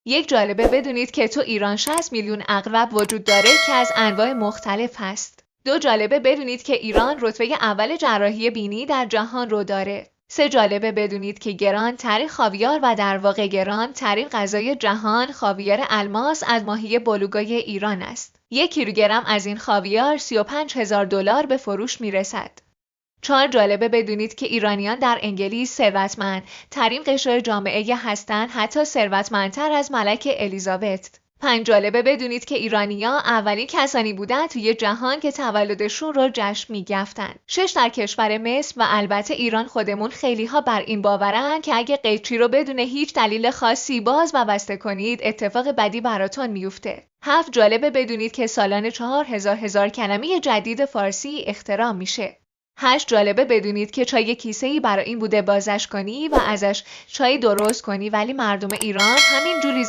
یک جالبه بدونید که تو ایران 60 میلیون عقرب وجود داره که از انواع مختلف هست. 2 جالبه بدونید که ایران رتبه اول جراحی بینی در جهان رو داره. 3 جالبه بدونید که گران ترین خاویار و در واقع گران ترین غذای جهان خاویار الماس از ماهی بلوگای ایران است. 1 کیلوگرم از این خاویار $35,000 به فروش میرسد. 4 جالبه بدونید که ایرانیان در انگلیس ثروتمند ترین قشر جامعه هستند، حتی ثروتمندتر از ملکه الیزابت. 5 جالبه بدونید که ایرانیان اولین کسانی بودن توی جهان که تولدشون رو جشن میگفتن. 6 در کشور مصر و البته ایران خودمون خیلی ها بر این باورن که اگه قیچی رو بدون هیچ دلیل خاصی باز و بسته کنید اتفاق بدی براتون میفته. 7 جالبه بدونید که سالانه 4000 کلمه جدید فارسی اختراع میشه. 8 جالبه بدونید که چای کیسه‌ای برای این بوده بازش کنی و ازش چای درست کنی، ولی مردم ایران همین جوری